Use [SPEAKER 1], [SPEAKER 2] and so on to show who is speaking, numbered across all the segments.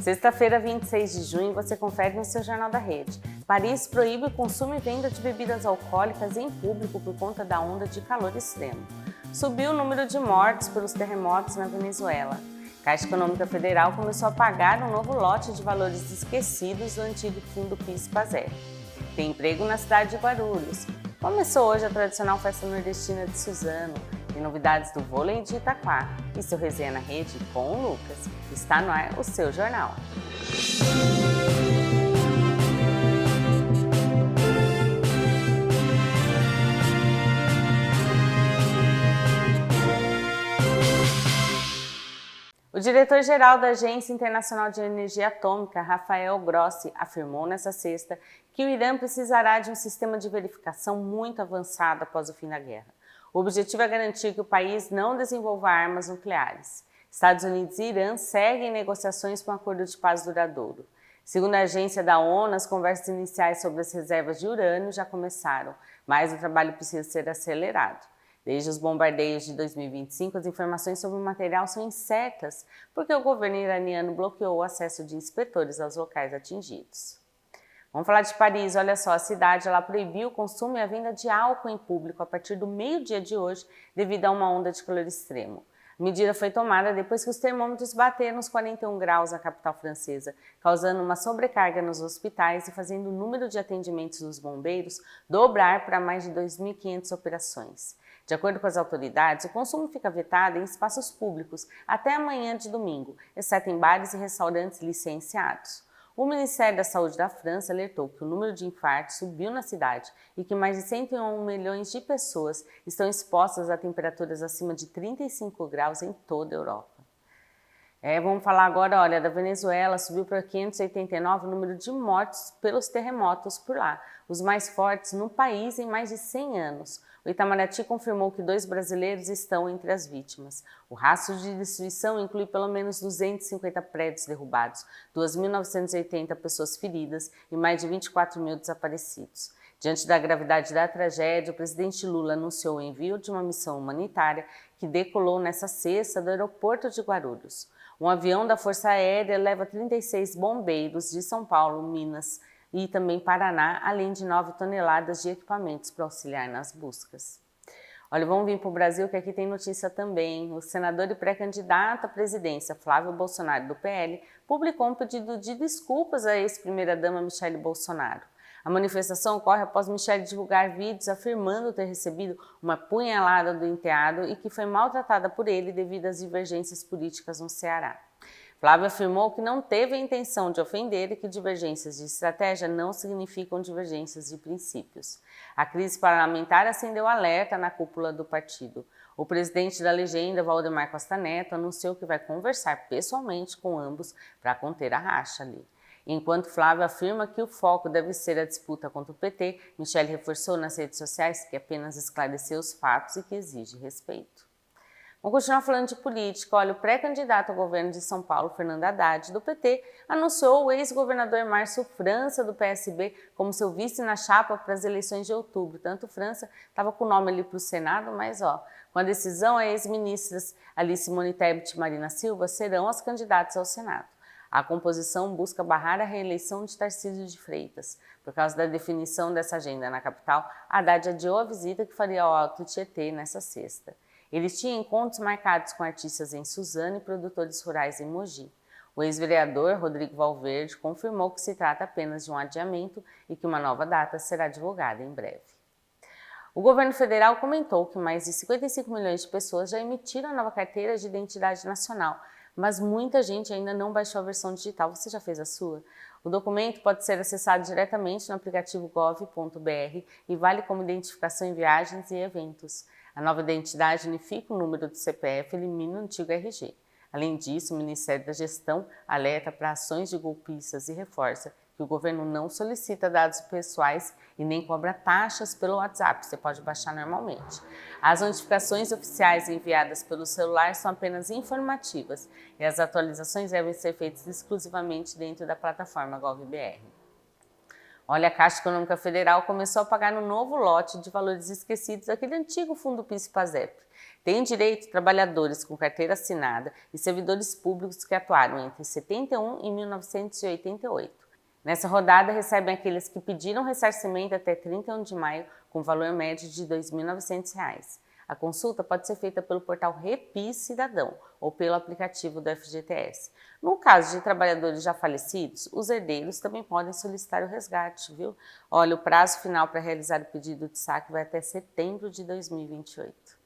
[SPEAKER 1] Sexta-feira, 26 de junho, você confere no seu Jornal da Rede. Paris proíbe o consumo e venda de bebidas alcoólicas em público por conta da onda de calor extremo. Subiu o número de mortes pelos terremotos na Venezuela. Caixa Econômica Federal começou a pagar um novo lote de valores esquecidos do antigo fundo PIS/PASEP. Tem emprego na cidade de Guarulhos. Começou hoje a tradicional festa nordestina de Suzano. Tem novidades do vôlei de Itaquá. E seu Resenha na Rede com o Lucas. Está no ar o seu jornal. O diretor-geral da Agência Internacional de Energia Atômica, Rafael Grossi, afirmou nesta sexta que o Irã precisará de um sistema de verificação muito avançado após o fim da guerra. O objetivo é garantir que o país não desenvolva armas nucleares. Estados Unidos e Irã seguem negociações para um acordo de paz duradouro. Segundo a agência da ONU, as conversas iniciais sobre as reservas de urânio já começaram, mas o trabalho precisa ser acelerado. Desde os bombardeios de 2025, as informações sobre o material são incertas, porque o governo iraniano bloqueou o acesso de inspetores aos locais atingidos. Vamos falar de Paris. Olha só, a cidade ela proibiu o consumo e a venda de álcool em público a partir do meio-dia de hoje, devido a uma onda de calor extremo. A medida foi tomada depois que os termômetros bateram nos 41 graus na capital francesa, causando uma sobrecarga nos hospitais e fazendo o número de atendimentos dos bombeiros dobrar para mais de 2.500 operações. De acordo com as autoridades, o consumo fica vetado em espaços públicos até amanhã de domingo, exceto em bares e restaurantes licenciados. O Ministério da Saúde da França alertou que o número de infartos subiu na cidade e que mais de 101 milhões de pessoas estão expostas a temperaturas acima de 35 graus em toda a Europa. Vamos falar agora, olha, da Venezuela. Subiu para 589 o número de mortes pelos terremotos por lá, os mais fortes no país em mais de 100 anos. O Itamaraty confirmou que 2 brasileiros estão entre as vítimas. O rastro de destruição inclui pelo menos 250 prédios derrubados, 2.980 pessoas feridas e mais de 24 mil desaparecidos. Diante da gravidade da tragédia, o presidente Lula anunciou o envio de uma missão humanitária que decolou nesta sexta do aeroporto de Guarulhos. Um avião da Força Aérea leva 36 bombeiros de São Paulo, Minas e também Paraná, além de 9 toneladas de equipamentos para auxiliar nas buscas. Olha, vamos vir para o Brasil, que aqui tem notícia também. O senador e pré-candidato à presidência, Flávio Bolsonaro, do PL, publicou um pedido de desculpas à ex-primeira-dama Michele Bolsonaro. A manifestação ocorre após Michele divulgar vídeos afirmando ter recebido uma punhalada do enteado e que foi maltratada por ele devido às divergências políticas no Ceará. Flávio afirmou que não teve a intenção de ofender e que divergências de estratégia não significam divergências de princípios. A crise parlamentar acendeu alerta na cúpula do partido. O presidente da legenda, Valdemar Costa Neto, anunciou que vai conversar pessoalmente com ambos para conter a racha ali. Enquanto Flávio afirma que o foco deve ser a disputa contra o PT, Michele reforçou nas redes sociais que apenas esclareceu os fatos e que exige respeito. Vamos continuar falando de política. Olha, o pré-candidato ao governo de São Paulo, Fernando Haddad, do PT, anunciou o ex-governador Márcio França, do PSB, como seu vice na chapa para as eleições de outubro. Tanto França estava com o nome ali para o Senado, mas com a decisão, as ex-ministras ali Simone Tebet e Marina Silva serão as candidatas ao Senado. A composição busca barrar a reeleição de Tarcísio de Freitas. Por causa da definição dessa agenda na capital, Haddad adiou a visita que faria ao Alto Tietê nesta sexta. Eles tinham encontros marcados com artistas em Suzano e produtores rurais em Mogi. O ex-vereador Rodrigo Valverde confirmou que se trata apenas de um adiamento e que uma nova data será divulgada em breve. O governo federal comentou que mais de 55 milhões de pessoas já emitiram a nova carteira de identidade nacional, mas muita gente ainda não baixou a versão digital. Você já fez a sua? O documento pode ser acessado diretamente no aplicativo gov.br e vale como identificação em viagens e eventos. A nova identidade unifica o número do CPF e elimina o antigo RG. Além disso, o Ministério da Gestão alerta para ações de golpistas e reforça que o governo não solicita dados pessoais e nem cobra taxas pelo WhatsApp, você pode baixar normalmente. As notificações oficiais enviadas pelo celular são apenas informativas e as atualizações devem ser feitas exclusivamente dentro da plataforma GovBR. Olha, a Caixa Econômica Federal começou a pagar no novo lote de valores esquecidos daquele antigo fundo PIS/PASEP. Têm direito trabalhadores com carteira assinada e servidores públicos que atuaram entre 71 e 1988. Nessa rodada, recebem aqueles que pediram ressarcimento até 31 de maio com valor médio de R$ 2.900. A consulta pode ser feita pelo portal Repis Cidadão ou pelo aplicativo do FGTS. No caso de trabalhadores já falecidos, os herdeiros também podem solicitar o resgate, viu? Olha, o prazo final para realizar o pedido de saque vai até setembro de 2028.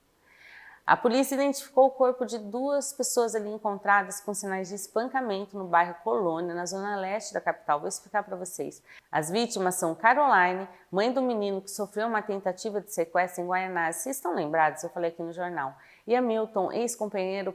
[SPEAKER 1] A polícia identificou o corpo de 2 pessoas ali encontradas com sinais de espancamento no bairro Colônia, na zona leste da capital. Vou explicar para vocês. As vítimas são Caroline, mãe do menino que sofreu uma tentativa de sequestro em Guaianazes. Vocês estão lembrados? Eu falei aqui no jornal. E Hamilton, ex-companheiro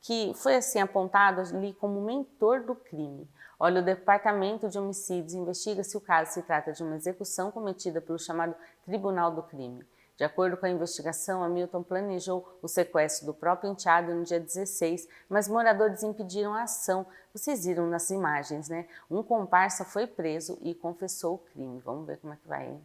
[SPEAKER 1] que foi assim apontado ali como mentor do crime. Olha, o Departamento de Homicídios investiga se o caso se trata de uma execução cometida pelo chamado Tribunal do Crime. De acordo com a investigação, Hamilton planejou o sequestro do próprio enteado no dia 16, mas moradores impediram a ação. Vocês viram nas imagens, né? Um comparsa foi preso e confessou o crime. Vamos ver como é que vai, hein?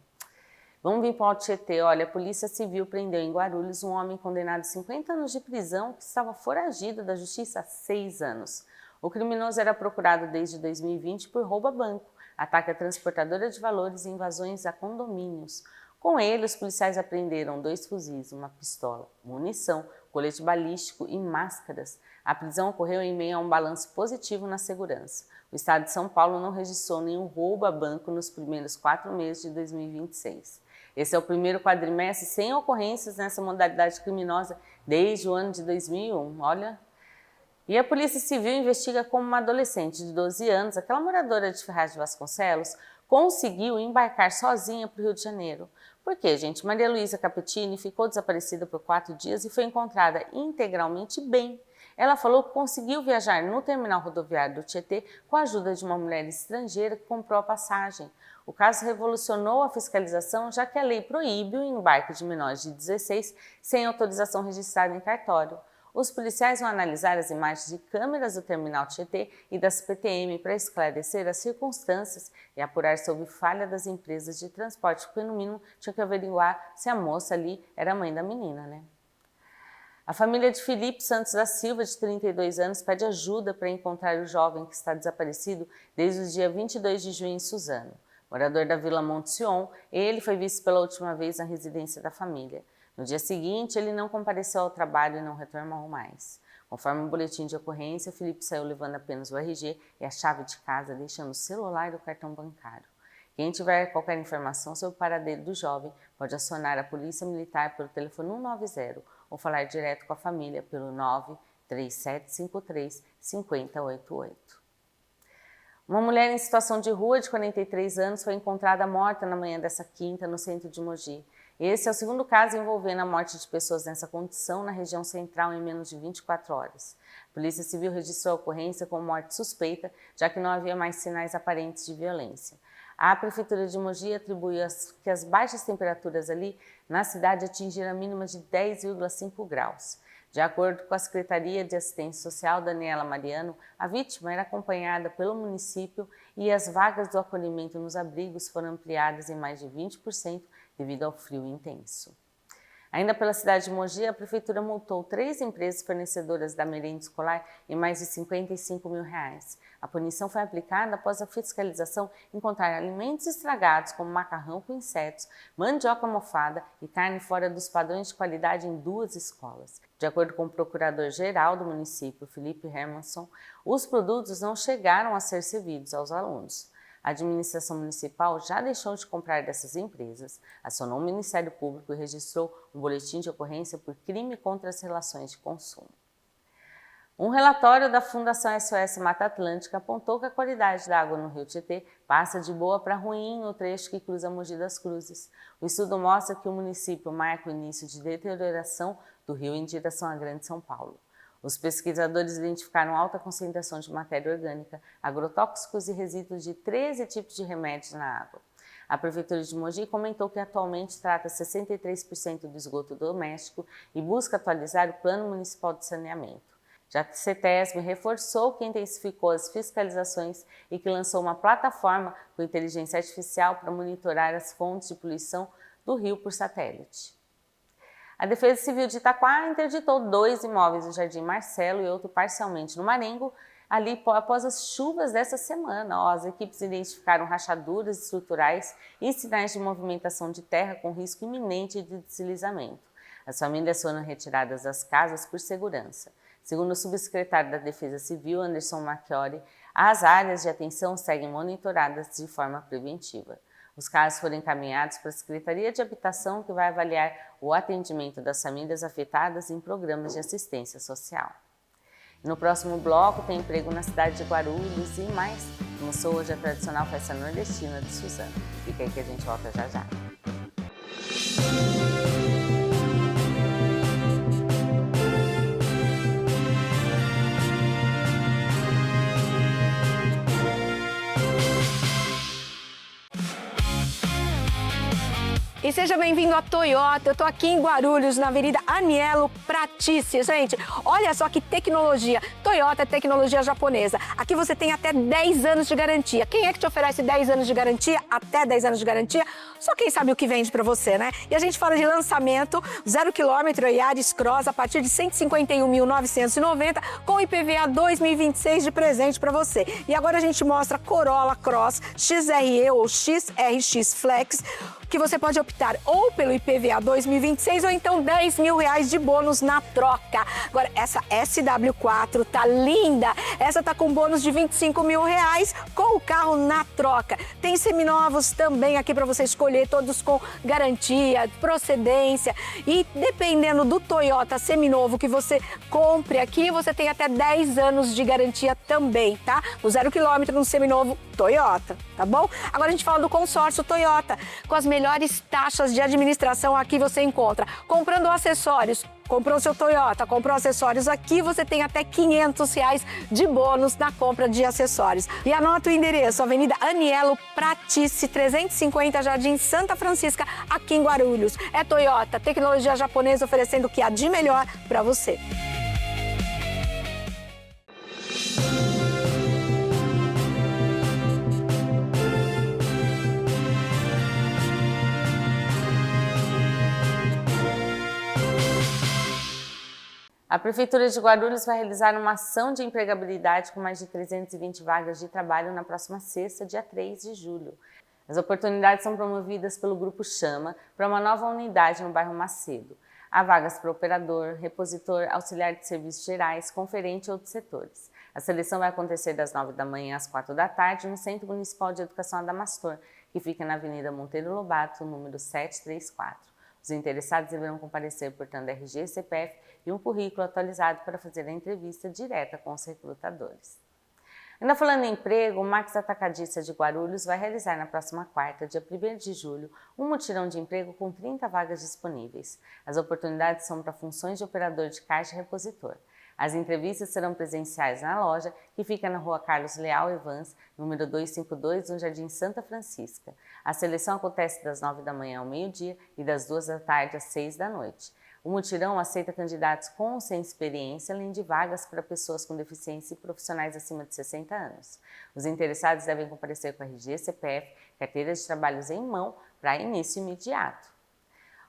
[SPEAKER 1] Vamos vir para o Alto Tietê. Olha, a Polícia Civil prendeu em Guarulhos um homem condenado a 50 anos de prisão que estava foragido da justiça há 6 anos. O criminoso era procurado desde 2020 por roubo a banco, ataque à transportadora de valores e invasões a condomínios. Com ele, os policiais apreenderam 2 fuzis, uma pistola, munição, colete balístico e máscaras. A prisão ocorreu em meio a um balanço positivo na segurança. O estado de São Paulo não registrou nenhum roubo a banco nos primeiros 4 meses de 2026. Esse é o primeiro quadrimestre sem ocorrências nessa modalidade criminosa desde o ano de 2001. Olha. E a Polícia Civil investiga como uma adolescente de 12 anos, aquela moradora de Ferraz de Vasconcelos, conseguiu embarcar sozinha para o Rio de Janeiro. Por quê, gente? Maria Luísa Capetini ficou desaparecida por 4 dias e foi encontrada integralmente bem. Ela falou que conseguiu viajar no terminal rodoviário do Tietê com a ajuda de uma mulher estrangeira que comprou a passagem. O caso revolucionou a fiscalização, já que a lei proíbe o embarque de menores de 16 sem autorização registrada em cartório. Os policiais vão analisar as imagens de câmeras do terminal Tietê e da CPTM para esclarecer as circunstâncias e apurar sobre falha das empresas de transporte, porque no mínimo tinha que averiguar se a moça ali era a mãe da menina, né? A família de Felipe Santos da Silva, de 32 anos, pede ajuda para encontrar o jovem que está desaparecido desde o dia 22 de junho em Suzano. Morador da Vila Monte Sion, ele foi visto pela última vez na residência da família. No dia seguinte, ele não compareceu ao trabalho e não retornou mais. Conforme o boletim de ocorrência, Felipe saiu levando apenas o RG e a chave de casa, deixando o celular e o cartão bancário. Quem tiver qualquer informação sobre o paradeiro do jovem pode acionar a Polícia Militar pelo telefone 190 ou falar direto com a família pelo 93753 5088. Uma mulher em situação de rua de 43 anos foi encontrada morta na manhã dessa quinta no centro de Mogi. Esse é o segundo caso envolvendo a morte de pessoas nessa condição na região central em menos de 24 horas. A Polícia Civil registrou a ocorrência como morte suspeita, já que não havia mais sinais aparentes de violência. A Prefeitura de Mogi atribuiu que as baixas temperaturas ali na cidade atingiram a mínima de 10,5 graus. De acordo com a Secretaria de Assistência Social, Daniela Mariano, a vítima era acompanhada pelo município e as vagas do acolhimento nos abrigos foram ampliadas em mais de 20% devido ao frio intenso. Ainda pela cidade de Mogi, a Prefeitura multou 3 empresas fornecedoras da merenda escolar em mais de R$55 mil. A punição foi aplicada após a fiscalização encontrar alimentos estragados, como macarrão com insetos, mandioca mofada e carne fora dos padrões de qualidade em 2 escolas. De acordo com o procurador-geral do município, Felipe Hermanson, os produtos não chegaram a ser servidos aos alunos. A administração municipal já deixou de comprar dessas empresas, acionou o Ministério Público e registrou um boletim de ocorrência por crime contra as relações de consumo. Um relatório da Fundação SOS Mata Atlântica apontou que a qualidade da água no Rio Tietê passa de boa para ruim no trecho que cruza Mogi das Cruzes. O estudo mostra que o município marca o início de deterioração do rio em direção à Grande São Paulo. Os pesquisadores identificaram alta concentração de matéria orgânica, agrotóxicos e resíduos de 13 tipos de remédios na água. A Prefeitura de Mogi comentou que atualmente trata 63% do esgoto doméstico e busca atualizar o Plano Municipal de Saneamento. Já que a CETESB reforçou que intensificou as fiscalizações e que lançou uma plataforma com inteligência artificial para monitorar as fontes de poluição do rio por satélite. A Defesa Civil de Itaquá interditou 2 imóveis no Jardim Marcelo e outro parcialmente no Marengo, ali após as chuvas dessa semana. As equipes identificaram rachaduras estruturais e sinais de movimentação de terra com risco iminente de deslizamento. As famílias foram retiradas das casas por segurança. Segundo o subsecretário da Defesa Civil, Anderson Marchiori, as áreas de atenção seguem monitoradas de forma preventiva. Os casos foram encaminhados para a Secretaria de Habitação, que vai avaliar o atendimento das famílias afetadas em programas de assistência social. No próximo bloco tem emprego na cidade de Guarulhos e mais. Começou hoje a tradicional festa nordestina de Suzano. Fica aí que a gente volta já já.
[SPEAKER 2] E seja bem-vindo à Toyota. Eu tô aqui em Guarulhos, na Avenida Anielo Pratice. Gente, olha só que tecnologia. Toyota é tecnologia japonesa. Aqui você tem até 10 anos de garantia. Quem é que te oferece 10 anos de garantia? Até 10 anos de garantia? Só quem sabe o que vende pra você, né? E a gente fala de lançamento, 0 km Yaris Cross a partir de 151.990 com IPVA 2026 de presente pra você. E agora a gente mostra Corolla Cross XRE ou XRX Flex, que você pode optar ou pelo IPVA 2026 ou então R$10.000 de bônus na troca. Agora, essa SW4 tá linda. Essa tá com bônus de R$25.000 com o carro na troca. Tem seminovos também aqui para você escolher, todos com garantia, procedência. E dependendo do Toyota seminovo que você compre aqui, você tem até 10 anos de garantia também, tá? No 0 km no seminovo Toyota, tá bom? Agora a gente fala do consórcio Toyota, com as melhores taxas de administração. Aqui você encontra. Comprando acessórios, comprou seu Toyota, comprou acessórios aqui, você tem até R$500 de bônus na compra de acessórios. E anota o endereço, Avenida Anielo Pratice, 350, Jardim Santa Francisca, aqui em Guarulhos. É Toyota, tecnologia japonesa oferecendo o que há de melhor para você.
[SPEAKER 1] A Prefeitura de Guarulhos vai realizar uma ação de empregabilidade com mais de 320 vagas de trabalho na próxima sexta, dia 3 de julho. As oportunidades são promovidas pelo Grupo Chama para uma nova unidade no bairro Macedo. Há vagas para operador, repositor, auxiliar de serviços gerais, conferente e outros setores. A seleção vai acontecer das 9 da manhã às 4 da tarde no Centro Municipal de Educação Adamastor, que fica na Avenida Monteiro Lobato, número 734. Os interessados deverão comparecer portando RG, CPF e um currículo atualizado para fazer a entrevista direta com os recrutadores. Ainda falando em emprego, o Max Atacadista de Guarulhos vai realizar na próxima quarta, dia 1º de julho, um mutirão de emprego com 30 vagas disponíveis. As oportunidades são para funções de operador de caixa e repositor. As entrevistas serão presenciais na loja, que fica na Rua Carlos Leal Evans, número 252, no Jardim Santa Francisca. A seleção acontece das 9 da manhã ao meio-dia e das 2 da tarde às 6 da noite. O mutirão aceita candidatos com ou sem experiência, além de vagas para pessoas com deficiência e profissionais acima de 60 anos. Os interessados devem comparecer com RG, CPF, carteira de trabalhos em mão para início imediato.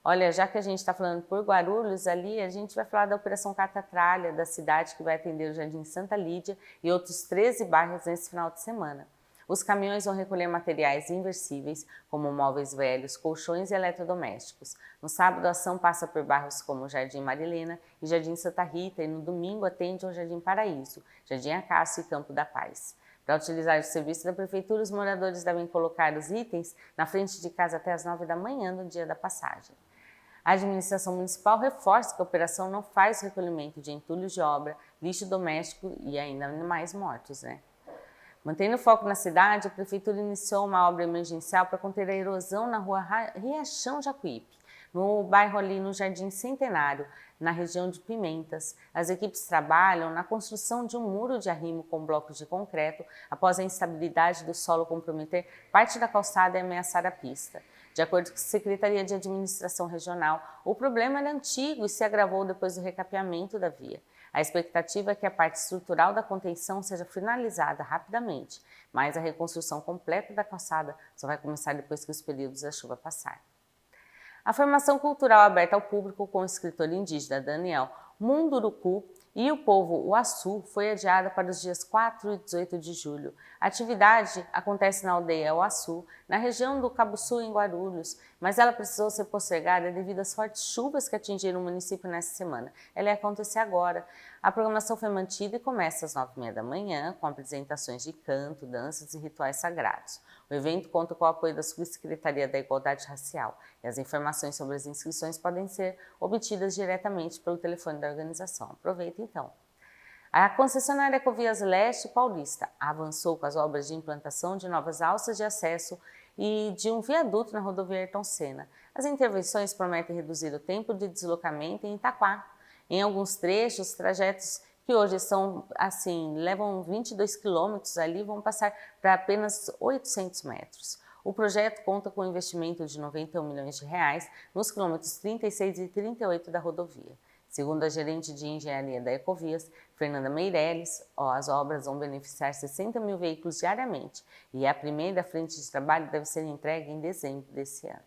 [SPEAKER 1] Olha, já que a gente está falando por Guarulhos, ali a gente vai falar da Operação Catatralha da cidade, que vai atender o Jardim Santa Lídia e outros 13 bairros nesse final de semana. Os caminhões vão recolher materiais inversíveis, como móveis velhos, colchões e eletrodomésticos. No sábado, a ação passa por bairros como Jardim Marilena e Jardim Santa Rita, e no domingo atende ao Jardim Paraíso, Jardim Acácio e Campo da Paz. Para utilizar o serviço da Prefeitura, os moradores devem colocar os itens na frente de casa até as 9 da manhã no dia da passagem. A administração municipal reforça que a operação não faz recolhimento de entulhos de obra, lixo doméstico e ainda mais mortos, né? Mantendo o foco na cidade, a Prefeitura iniciou uma obra emergencial para conter a erosão na rua Riachão Jacuípe, no bairro ali no Jardim Centenário, na região de Pimentas. As equipes trabalham na construção de um muro de arrimo com blocos de concreto após a instabilidade do solo comprometer parte da calçada e ameaçar a pista. De acordo com a Secretaria de Administração Regional, o problema era antigo e se agravou depois do recapeamento da via. A expectativa é que a parte estrutural da contenção seja finalizada rapidamente, mas a reconstrução completa da calçada só vai começar depois que os períodos da chuva passarem. A formação cultural aberta ao público com o escritor indígena Daniel Munduruku e o povo Uaçu foi adiada para os dias 4 e 18 de julho. A atividade acontece na aldeia Uaçu, na região do Cabuçu, em Guarulhos, mas ela precisou ser postergada devido às fortes chuvas que atingiram o município nesta semana. Ela ia acontecer agora. A programação foi mantida e começa às 9h30 da manhã, com apresentações de canto, danças e rituais sagrados. O evento conta com o apoio da Subsecretaria da Igualdade Racial e as informações sobre as inscrições podem ser obtidas diretamente pelo telefone da organização. Aproveita então. A concessionária Ecovias Leste Paulista avançou com as obras de implantação de novas alças de acesso e de um viaduto na rodovia Ayrton Senna. As intervenções prometem reduzir o tempo de deslocamento em Itaquá. Em alguns trechos, trajetos que hoje são levam 22 quilômetros ali, vão passar para apenas 800 metros. O projeto conta com um investimento de R$ 91 milhões nos quilômetros 36 e 38 da rodovia. Segundo a gerente de engenharia da Ecovias, Fernanda Meirelles, as obras vão beneficiar 60 mil veículos diariamente e a primeira frente de trabalho deve ser entregue em dezembro desse ano.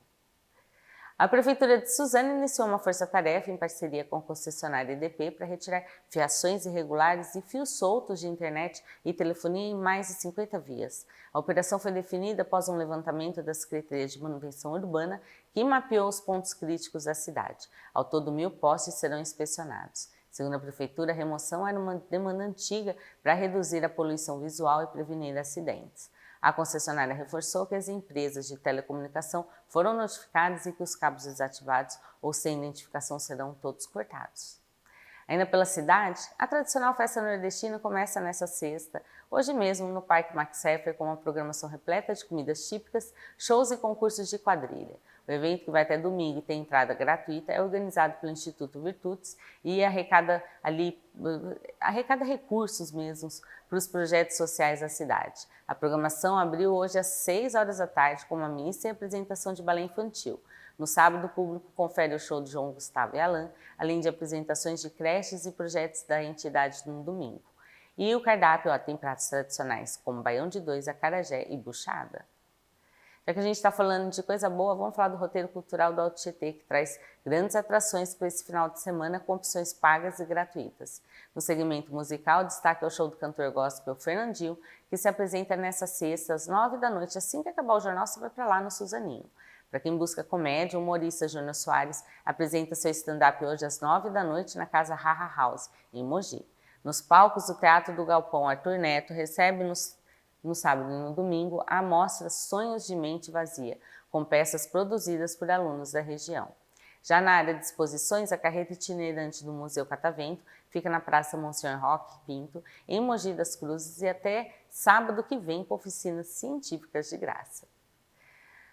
[SPEAKER 1] A Prefeitura de Suzano iniciou uma força-tarefa em parceria com a concessionária EDP para retirar fiações irregulares e fios soltos de internet e telefonia em mais de 50 vias. A operação foi definida após um levantamento da Secretaria de Manutenção Urbana, que mapeou os pontos críticos da cidade. Ao todo, 1.000 postes serão inspecionados. Segundo a Prefeitura, a remoção era uma demanda antiga para reduzir a poluição visual e prevenir acidentes. A concessionária reforçou que as empresas de telecomunicação foram notificadas e que os cabos desativados ou sem identificação serão todos cortados. Ainda pela cidade, a tradicional festa nordestina começa nesta sexta, hoje mesmo no Parque Max Heffer, com uma programação repleta de comidas típicas, shows e concursos de quadrilha. O evento, que vai até domingo e tem entrada gratuita, é organizado pelo Instituto Virtudes e arrecada recursos mesmos para os projetos sociais da cidade. A programação abriu hoje às 6h da tarde com uma missa e apresentação de balé infantil. No sábado, o público confere o show de João Gustavo e Alain, além de apresentações de creches e projetos da entidade no domingo. E o cardápio tem pratos tradicionais como baião de dois, acarajé e buchada. Já que a gente está falando de coisa boa, vamos falar do roteiro cultural do Alto Tietê, que traz grandes atrações para esse final de semana com opções pagas e gratuitas. No segmento musical, destaque é o show do cantor gospel Fernandinho, que se apresenta nesta sexta às 9 da noite. Assim que acabar o jornal, você vai para lá no Suzaninho. Para quem busca comédia, o humorista Júnior Soares apresenta seu stand-up hoje às 9 da noite na Casa Haha House, em Mogi. Nos palcos do Teatro do Galpão, Arthur Neto recebe no sábado e no domingo a mostra Sonhos de Mente Vazia, com peças produzidas por alunos da região. Já na área de exposições, a carreta itinerante do Museu Catavento fica na Praça Monsenhor Roque Pinto, em Mogi das Cruzes, e até sábado que vem com oficinas científicas de graça.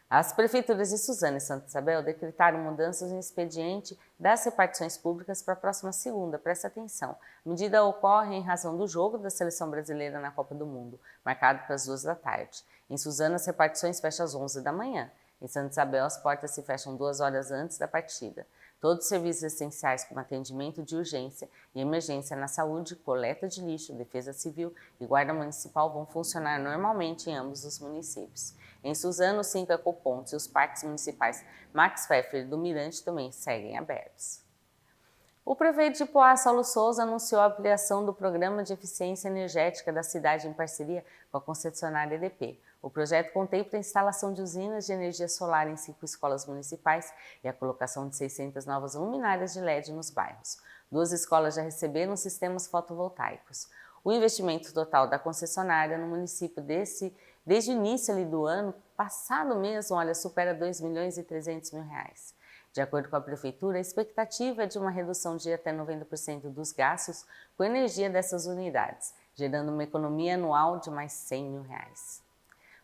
[SPEAKER 1] As prefeituras de Suzano e Santa Isabel decretaram mudanças no expediente das repartições públicas para a próxima segunda. Presta atenção. A medida ocorre em razão do jogo da seleção brasileira na Copa do Mundo, marcado para as 2 da tarde. Em Suzano, as repartições fecham às 11 da manhã. Em Santa Isabel, as portas se fecham 2 horas antes da partida. Todos os serviços essenciais, como atendimento de urgência e emergência na saúde, coleta de lixo, defesa civil e guarda municipal, vão funcionar normalmente em ambos os municípios. Em Suzano, os 5 ecopontos e os parques municipais Max Pfeffer e do Mirante também seguem abertos. O prefeito de Poá, Saulo Souza, anunciou a ampliação do Programa de Eficiência Energética da cidade em parceria com a concessionária EDP. O projeto contempla a instalação de usinas de energia solar em 5 escolas municipais e a colocação de 600 novas luminárias de LED nos bairros. 2 escolas já receberam sistemas fotovoltaicos. O investimento total da concessionária no município desde o início do ano passado mesmo, supera R$ 2.300.000. De acordo com a Prefeitura, a expectativa é de uma redução de até 90% dos gastos com energia dessas unidades, gerando uma economia anual de mais R$ 100.000.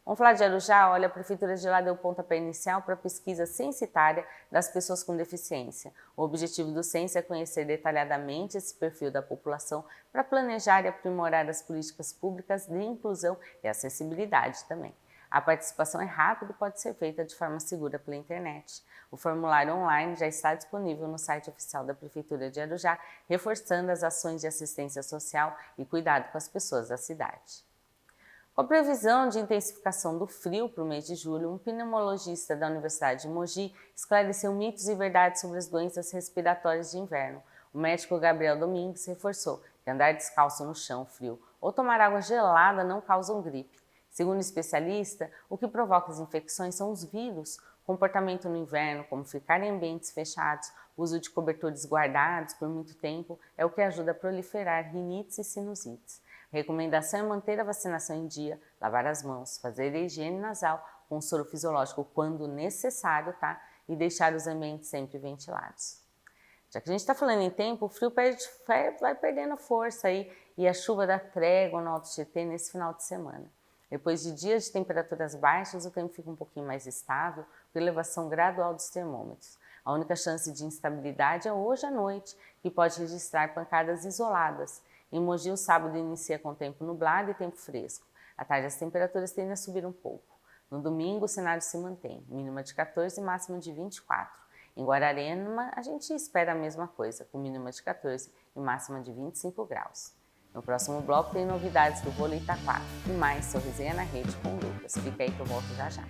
[SPEAKER 1] Vamos falar de Arujá? A Prefeitura de lá deu pontapé inicial para a pesquisa censitária das pessoas com deficiência. O objetivo do censo é conhecer detalhadamente esse perfil da população para planejar e aprimorar as políticas públicas de inclusão e acessibilidade também. A participação é rápida e pode ser feita de forma segura pela internet. O formulário online já está disponível no site oficial da Prefeitura de Arujá, reforçando as ações de assistência social e cuidado com as pessoas da cidade. Com a previsão de intensificação do frio para o mês de julho, um pneumologista da Universidade de Mogi esclareceu mitos e verdades sobre as doenças respiratórias de inverno. O médico Gabriel Domingues reforçou que andar descalço no chão frio ou tomar água gelada não causam gripe. Segundo o especialista, o que provoca as infecções são os vírus. Comportamento no inverno, como ficar em ambientes fechados, uso de cobertores guardados por muito tempo, é o que ajuda a proliferar rinites e sinusites. A recomendação é manter a vacinação em dia, lavar as mãos, fazer a higiene nasal com soro fisiológico quando necessário, tá? E deixar os ambientes sempre ventilados. Já que a gente está falando em tempo, o frio vai perdendo força aí e a chuva dá trégua no Alto Tietê nesse final de semana. Depois de dias de temperaturas baixas, o tempo fica um pouquinho mais estável, com elevação gradual dos termômetros. A única chance de instabilidade é hoje à noite, que pode registrar pancadas isoladas. Em Mogi, o sábado inicia com tempo nublado e tempo fresco. À tarde, as temperaturas tendem a subir um pouco. No domingo, o cenário se mantém, mínima de 14 e máxima de 24. Em Guararema, a gente espera a mesma coisa, com mínima de 14 e máxima de 25 graus. No próximo bloco tem novidades do vôlei Itaquá e mais seu Resenha na Rede com o Lucas. Fica aí que eu volto já já.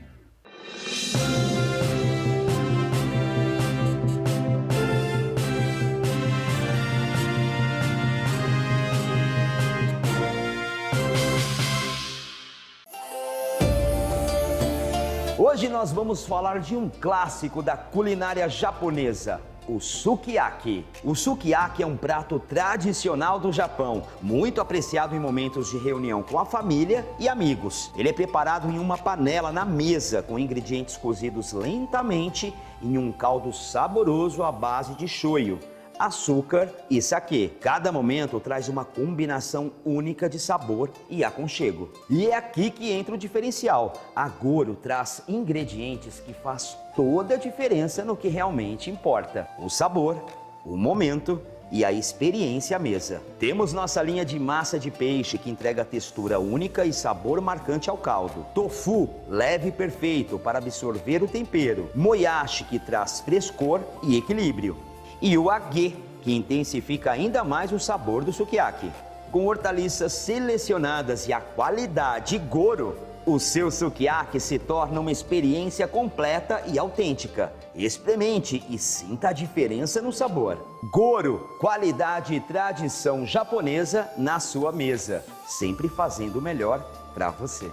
[SPEAKER 3] Hoje nós vamos falar de um clássico da culinária japonesa, o sukiyaki. O sukiyaki é um prato tradicional do Japão, muito apreciado em momentos de reunião com a família e amigos. Ele é preparado em uma panela na mesa, com ingredientes cozidos lentamente em um caldo saboroso à base de shoyu, açúcar e saquê. Cada momento traz uma combinação única de sabor e aconchego. E é aqui que entra o diferencial. A Goro traz ingredientes que faz toda a diferença no que realmente importa: o sabor, o momento e a experiência à mesa. Temos nossa linha de massa de peixe que entrega textura única e sabor marcante ao caldo. Tofu, leve e perfeito para absorver o tempero. Moyashi, que traz frescor e equilíbrio. E o agê, que intensifica ainda mais o sabor do sukiyaki. Com hortaliças selecionadas e a qualidade Goro, o seu sukiyaki se torna uma experiência completa e autêntica. Experimente e sinta a diferença no sabor. Goro, qualidade e tradição japonesa na sua mesa, sempre fazendo o melhor para você.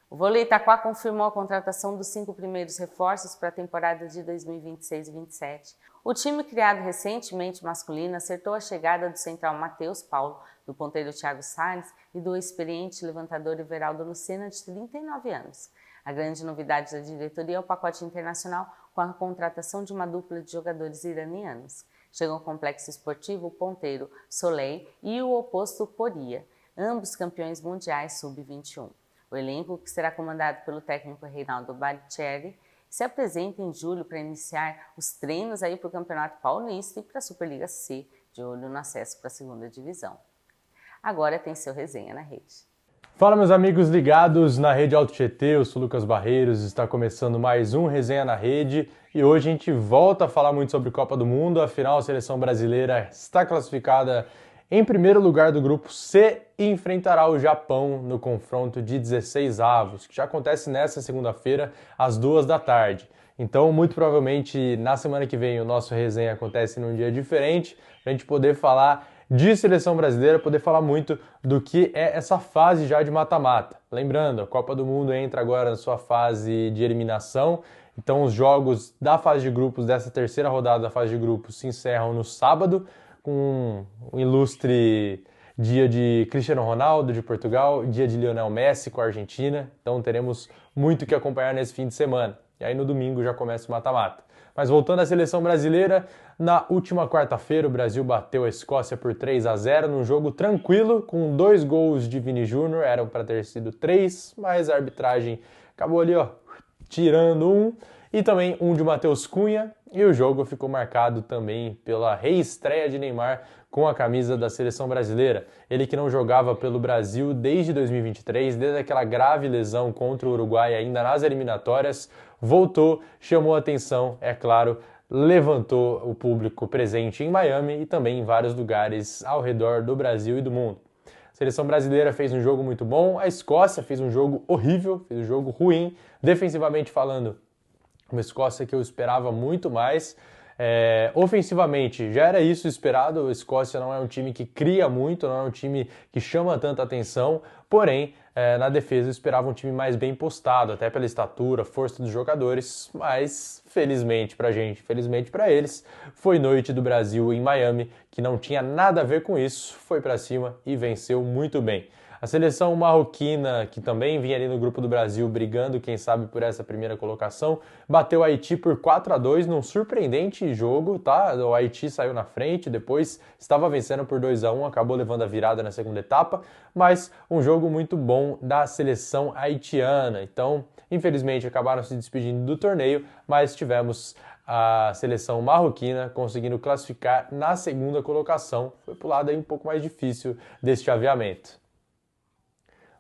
[SPEAKER 1] O vôlei Itaquá confirmou a contratação dos 5 primeiros reforços para a temporada de 2026 e 27. O time, criado recentemente masculino, acertou a chegada do central Matheus Paulo, do ponteiro Thiago Salles e do experiente levantador Everaldo Lucena, de 39 anos. A grande novidade da diretoria é o pacote internacional com a contratação de uma dupla de jogadores iranianos. Chegam ao complexo esportivo o ponteiro Soleil e o oposto Poria, ambos campeões mundiais sub-21. O elenco, que será comandado pelo técnico Reinaldo Barichelli, se apresenta em julho para iniciar os treinos aí para o Campeonato Paulista e para a Superliga C, de olho no acesso para a segunda divisão. Agora tem seu Resenha na Rede.
[SPEAKER 4] Fala, meus amigos ligados na Rede Alto Tietê, eu sou Lucas Barreiros, está começando mais um Resenha na Rede e hoje a gente volta a falar muito sobre Copa do Mundo, afinal a seleção brasileira está classificada em primeiro lugar do grupo C e enfrentará o Japão no confronto de 16avos, que já acontece nesta segunda-feira, às 14h. Então, muito provavelmente, na semana que vem, o nosso resenha acontece num dia diferente, para a gente poder falar de seleção brasileira, poder falar muito do que é essa fase já de mata-mata. Lembrando, a Copa do Mundo entra agora na sua fase de eliminação, então os jogos da fase de grupos, dessa terceira rodada da fase de grupos, se encerram no sábado, com um ilustre dia de Cristiano Ronaldo de Portugal, dia de Lionel Messi com a Argentina, então teremos muito que acompanhar nesse fim de semana. E aí no domingo já começa o mata-mata. Mas voltando à seleção brasileira, na última quarta-feira o Brasil bateu a Escócia por 3-0 num jogo tranquilo, com 2 gols de Vini Júnior, eram para ter sido 3, mas a arbitragem acabou ali, tirando um. e também um de Matheus Cunha, e o jogo ficou marcado também pela reestreia de Neymar com a camisa da seleção brasileira. Ele que não jogava pelo Brasil desde 2023, desde aquela grave lesão contra o Uruguai ainda nas eliminatórias, voltou, chamou a atenção, é claro, levantou o público presente em Miami e também em vários lugares ao redor do Brasil e do mundo. A seleção brasileira fez um jogo muito bom, a Escócia fez um jogo horrível, fez um jogo ruim, defensivamente falando, uma Escócia que eu esperava muito mais. Ofensivamente, já era isso esperado, a Escócia não é um time que cria muito, não é um time que chama tanta atenção, porém, na defesa eu esperava um time mais bem postado, até pela estatura, força dos jogadores, mas felizmente pra gente, felizmente pra eles, foi noite do Brasil em Miami, que não tinha nada a ver com isso, foi pra cima e venceu muito bem. A seleção marroquina, que também vinha ali no grupo do Brasil, brigando, quem sabe, por essa primeira colocação, bateu o Haiti por 4-2 num surpreendente jogo, tá? O Haiti saiu na frente, depois estava vencendo por 2-1, acabou levando a virada na segunda etapa, mas um jogo muito bom da seleção haitiana. Então, infelizmente, acabaram se despedindo do torneio, mas tivemos a seleção marroquina conseguindo classificar na segunda colocação. Foi pro lado aí um pouco mais difícil deste chaveamento.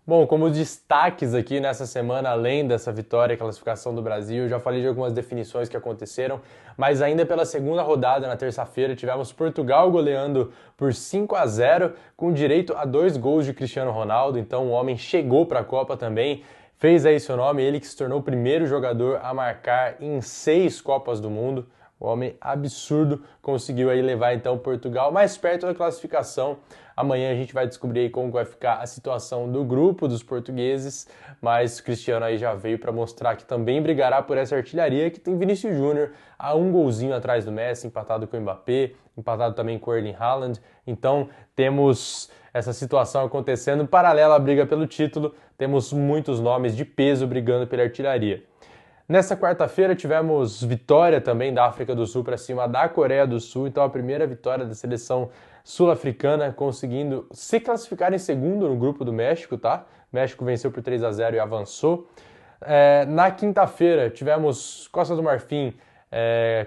[SPEAKER 4] Bom, como destaques aqui nessa semana, além dessa vitória e classificação do Brasil, eu já falei de algumas definições que aconteceram, mas ainda pela segunda rodada, na terça-feira, tivemos Portugal goleando por 5-0, com direito a 2 gols de Cristiano Ronaldo, então o homem chegou para a Copa também, fez aí seu nome, ele que se tornou o primeiro jogador a marcar em 6 Copas do Mundo. O homem absurdo conseguiu aí levar então Portugal mais perto da classificação. Amanhã a gente vai descobrir aí como vai ficar a situação do grupo dos portugueses, mas o Cristiano aí já veio para mostrar que também brigará por essa artilharia, que tem Vinícius Júnior a um golzinho atrás do Messi, empatado com o Mbappé, empatado também com o Erling Haaland. Então temos essa situação acontecendo paralela à briga pelo título, temos muitos nomes de peso brigando pela artilharia. Nessa quarta-feira tivemos vitória também da África do Sul para cima da Coreia do Sul, então a primeira vitória da seleção sul-africana conseguindo se classificar em segundo no grupo do México, tá? O México venceu por 3-0 e avançou. Na quinta-feira tivemos Costa do Marfim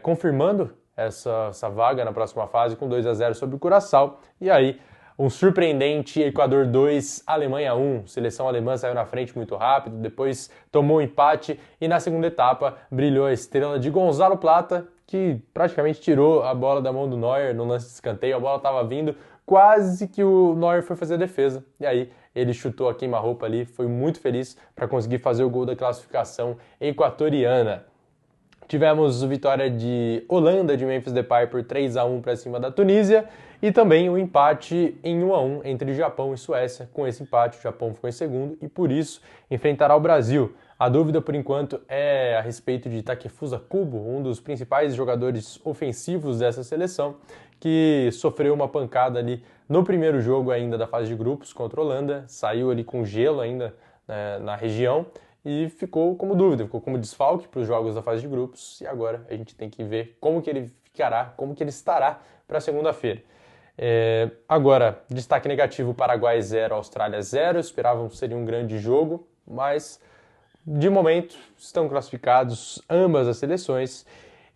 [SPEAKER 4] confirmando essa vaga na próxima fase com 2-0 sobre o Curaçao, e aí um surpreendente Equador 2, Alemanha 1. Seleção alemã saiu na frente muito rápido, depois tomou um empate e na segunda etapa brilhou a estrela de Gonzalo Plata, que praticamente tirou a bola da mão do Neuer no lance de escanteio. A bola estava vindo, quase que o Neuer foi fazer a defesa. E aí ele chutou a queima-roupa ali, foi muito feliz para conseguir fazer o gol da classificação equatoriana. Tivemos a vitória de Holanda de Memphis Depay por 3-1 para cima da Tunísia e também o empate em 1-1 entre Japão e Suécia. Com esse empate, o Japão ficou em segundo e por isso enfrentará o Brasil. A dúvida, por enquanto, é a respeito de Takefusa Kubo, um dos principais jogadores ofensivos dessa seleção, que sofreu uma pancada ali no primeiro jogo ainda da fase de grupos contra a Holanda, saiu ali com gelo ainda na região, e ficou como dúvida, ficou como desfalque para os jogos da fase de grupos, e agora a gente tem que ver como que ele ficará, como que ele estará para segunda-feira. Agora, destaque negativo, Paraguai 0, Austrália 0, esperávamos que seria um grande jogo, mas de momento estão classificados ambas as seleções,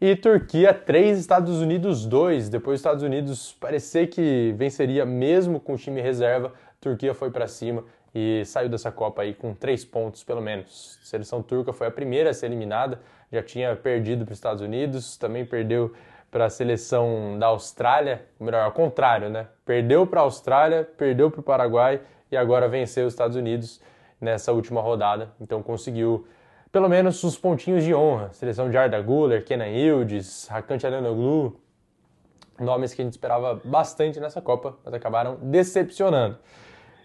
[SPEAKER 4] e Turquia 3, Estados Unidos 2, depois dos Estados Unidos parecer que venceria mesmo com o time reserva, Turquia foi para cima e saiu dessa Copa aí com 3 pontos pelo menos. A seleção turca foi a primeira a ser eliminada, já tinha perdido para os Estados Unidos, também perdeu para a seleção da Austrália, melhor, ao contrário, né? Perdeu para a Austrália, perdeu para o Paraguai e agora venceu os Estados Unidos nessa última rodada. Então conseguiu pelo menos os pontinhos de honra. Seleção de Arda Güler, Kenan Yildiz, Hakan Çalhanoğlu, nomes que a gente esperava bastante nessa Copa, mas acabaram decepcionando.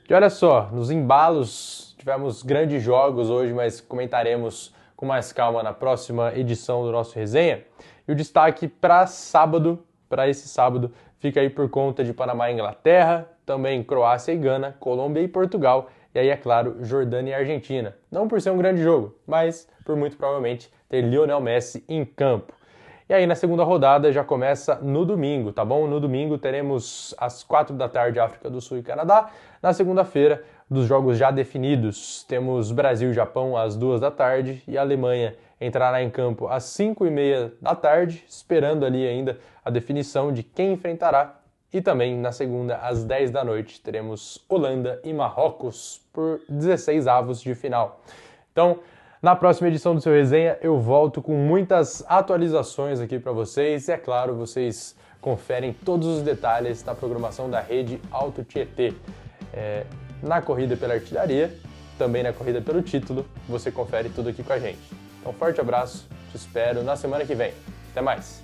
[SPEAKER 4] E olha só, nos embalos tivemos grandes jogos hoje, mas comentaremos com mais calma na próxima edição do nosso resenha. E o destaque para esse sábado, fica aí por conta de Panamá e Inglaterra, também Croácia e Gana, Colômbia e Portugal, e aí, é claro, Jordânia e Argentina. Não por ser um grande jogo, mas por muito provavelmente ter Lionel Messi em campo. E aí, na segunda rodada, já começa no domingo, tá bom? No domingo teremos às 4 da tarde África do Sul e Canadá. Na segunda-feira, dos jogos já definidos. Temos Brasil e Japão às 2 da tarde e a Alemanha entrará em campo às 5h30 da tarde, esperando ali ainda a definição de quem enfrentará. E também na segunda, às 10 da noite, teremos Holanda e Marrocos por 16avos de final. Então, na próxima edição do Seu Resenha, eu volto com muitas atualizações aqui para vocês. E é claro, vocês conferem todos os detalhes da programação da Rede Auto Tietê. Na corrida pela artilharia, também na corrida pelo título, você confere tudo aqui com a gente. Então, forte abraço, te espero na semana que vem. Até mais!